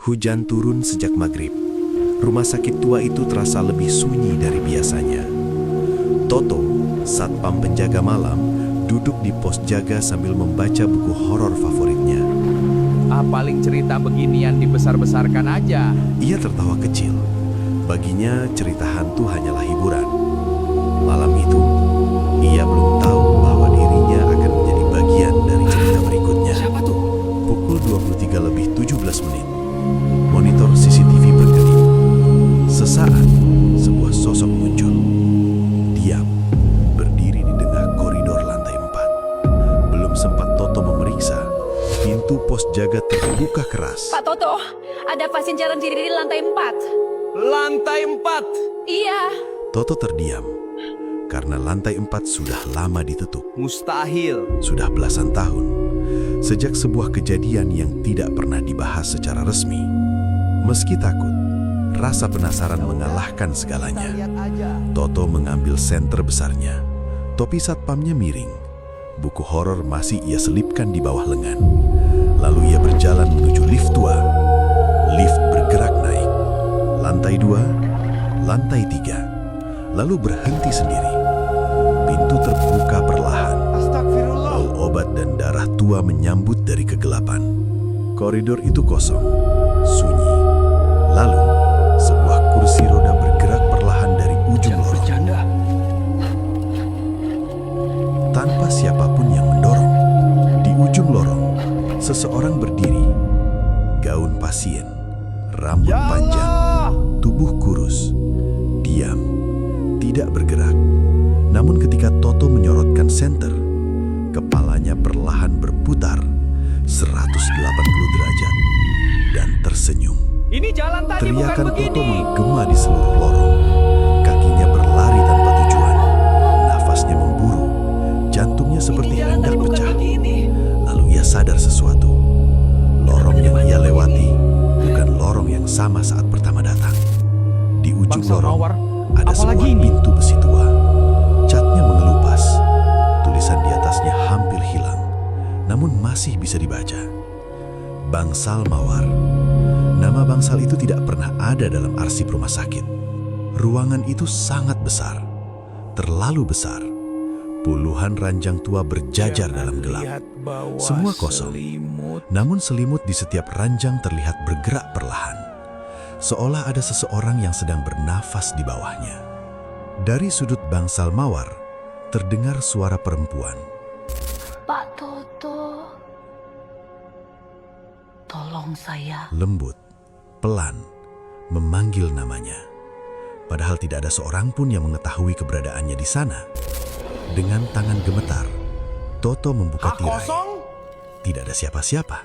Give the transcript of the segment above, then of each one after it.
Hujan turun sejak maghrib. Rumah sakit tua itu terasa lebih sunyi dari biasanya. Toto, satpam penjaga malam, duduk di pos jaga sambil membaca buku horor favoritnya. Paling cerita beginian dibesar-besarkan aja. Ia tertawa kecil. Baginya cerita hantu hanyalah hiburan. Malam itu, ia belum tahu bahwa dirinya akan menjadi bagian dari cerita berikutnya. Siapa tuh? Pukul 23:17. Monitor CCTV berkedip. Sesaat, sebuah sosok muncul. Diam, berdiri di tengah koridor lantai 4. Belum sempat Toto memeriksa, pintu pos jaga terbuka keras. Pak Toto, ada pasien jalan diri di lantai 4. Lantai 4. Iya. Toto terdiam, karena lantai 4 sudah lama ditutup. Mustahil. Sudah belasan tahun, sejak sebuah kejadian yang tidak pernah dibahas secara resmi. Meski takut, rasa penasaran mengalahkan segalanya. Lihat aja. Toto mengambil senter besarnya. Topi satpamnya miring. Buku horor masih ia selipkan di bawah lengan. Lalu ia berjalan menuju lift tua. Lift bergerak naik. Lantai 2, lantai 3. Lalu berhenti sendiri. Pintu terbuka perlahan. Astagfirullah. Bau obat dan darah tua menyambut dari kegelapan. Koridor itu kosong, sunyi. Lalu, sebuah kursi roda bergerak perlahan dari ujung lorong. Bercanda. Tanpa siapapun yang mendorong. Di ujung lorong, seseorang berdiri. Gaun pasien, rambut panjang, tubuh kurus, diam, tidak bergerak. Namun ketika Toto menyorotkan senter, kepalanya perlahan berputar 180 derajat dan tersenyum. Ini jalan tadi bukan Teriakan Toto begini. menggema di seluruh lorong. Kakinya berlari tanpa tujuan. Nafasnya memburu. Jantungnya seperti Ini jalan hendak tadi bukan pecah. begini. Lalu ia sadar sesuatu. Lorong yang ia lewati bukan lorong yang sama saat pertama datang. Di ujung Bangsa lorong mawar, ada sebuah apalagi ini? pintu besi tua. Catnya mengelupas. Tulisan di atasnya hampir hilang, namun masih bisa dibaca. Bangsal Mawar. Nama bangsal itu tidak pernah ada dalam arsip rumah sakit. Ruangan itu sangat besar, terlalu besar. Puluhan ranjang tua berjajar dalam gelap. Semua kosong. Namun selimut di setiap ranjang terlihat bergerak perlahan. Seolah ada seseorang yang sedang bernafas di bawahnya. Dari sudut bangsal Mawar, terdengar suara perempuan. Pak Toto, tolong saya. Lembut, pelan, memanggil namanya. Padahal tidak ada seorang pun yang mengetahui keberadaannya di sana. Dengan tangan gemetar, Toto membuka tirai. Tidak ada siapa-siapa.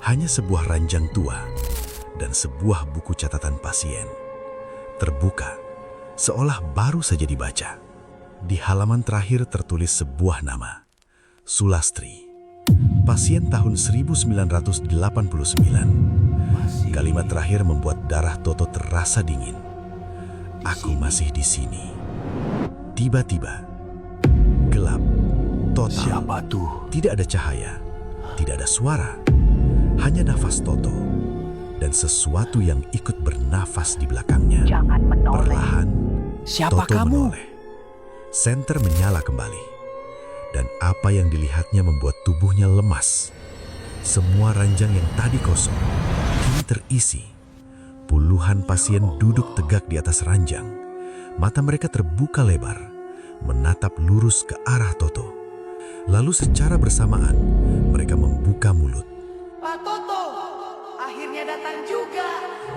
Hanya sebuah ranjang tua dan sebuah buku catatan pasien. Terbuka, seolah baru saja dibaca. Di halaman terakhir tertulis sebuah nama. Sulastri. Pasien tahun 1989. Kalimat terakhir membuat darah Toto terasa dingin. Aku masih di sini. Tiba-tiba, gelap, total. Siapa tuh? Tidak ada cahaya, tidak ada suara. Hanya nafas Toto dan sesuatu yang ikut bernafas di belakangnya. Jangan menoleh. Perlahan, Siapa Toto kamu? menoleh. Senter menyala kembali. Dan apa yang dilihatnya membuat tubuhnya lemas. Semua ranjang yang tadi kosong kini terisi. Puluhan pasien duduk tegak di atas ranjang. Mata mereka terbuka lebar, menatap lurus ke arah Toto. Lalu secara bersamaan, mereka membuka mulut. Pak Toto, akhirnya datang juga.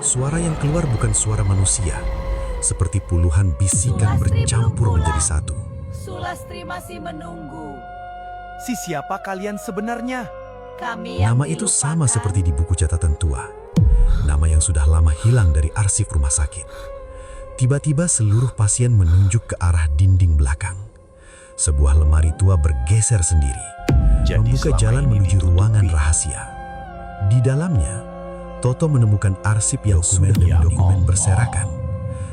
Suara yang keluar bukan suara manusia, seperti puluhan bisikan Sulastri bercampur belum menjadi pulang. satu. Sulastri masih menunggu. Si siapa kalian sebenarnya? Kami yang Nama itu sama dilupakan. seperti di buku catatan tua. Nama yang sudah lama hilang dari arsip rumah sakit. Tiba-tiba seluruh pasien menunjuk ke arah dinding belakang. Sebuah lemari tua bergeser sendiri, membuka selama jalan ini menuju ditutupi. ruangan rahasia. Di dalamnya, Toto menemukan arsip yang sudah Dokumen dan ya dokumen Allah. berserakan.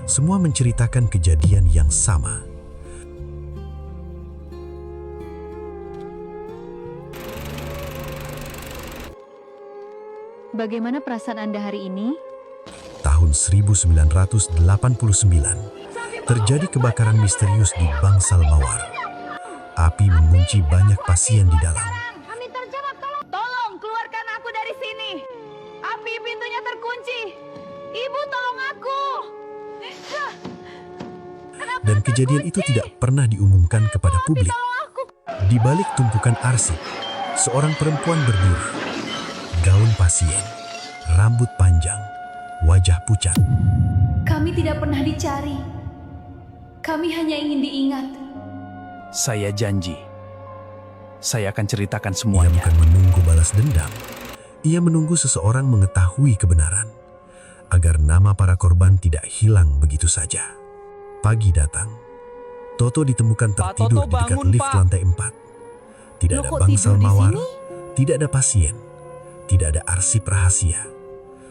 Semua menceritakan kejadian yang sama. Bagaimana perasaan Anda hari ini? Tahun 1989, terjadi kebakaran misterius di Bangsal Mawar. Api mengunci banyak pasien di dalam. Kami terjebak, tolong keluarkan aku dari sini. Api pintunya terkunci. Ibu tolong aku. Dan kejadian itu tidak pernah diumumkan kepada publik. Di balik tumpukan arsip, seorang perempuan berdiri. Gaun pasien, rambut panjang, wajah pucat. Kami tidak pernah dicari. Kami hanya ingin diingat. Saya janji. Saya akan ceritakan Ia semuanya. bukan menunggu balas dendam. Ia menunggu seseorang mengetahui kebenaran, agar nama para korban tidak hilang begitu saja. Pagi datang. Toto ditemukan Pak tertidur Toto, di dekat bangun, lift Pak. lantai 4. Tidak Loh, ada kok bangsal tidur di mawar, sini? tidak ada pasien, tidak ada arsip rahasia.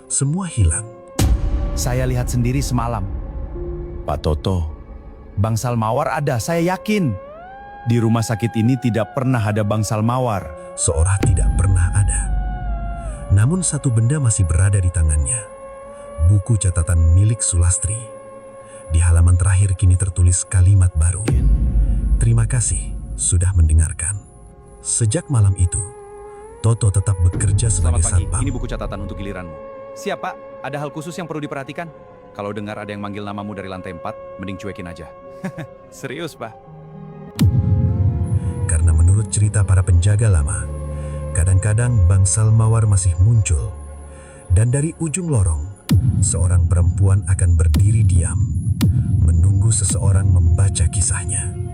Semua hilang. Saya lihat sendiri semalam. Pak Toto, bangsal mawar ada, saya yakin. Di rumah sakit ini tidak pernah ada bangsal mawar. Seolah tidak pernah ada. Namun satu benda masih berada di tangannya. Buku catatan milik Sulastri. Di halaman terakhir kini tertulis kalimat baru. Terima kasih sudah mendengarkan. Sejak malam itu, Toto tetap bekerja sebagai Selamat pagi, satpam. ini buku catatan untuk giliranmu. Siap, Pak? Ada hal khusus yang perlu diperhatikan? Kalau dengar ada yang manggil namamu dari lantai 4, mending cuekin aja. Serius, Pak? Karena menurut cerita para penjaga lama, kadang-kadang bangsal mawar masih muncul. Dan dari ujung lorong, seorang perempuan akan berdiri diam, menunggu seseorang membaca kisahnya.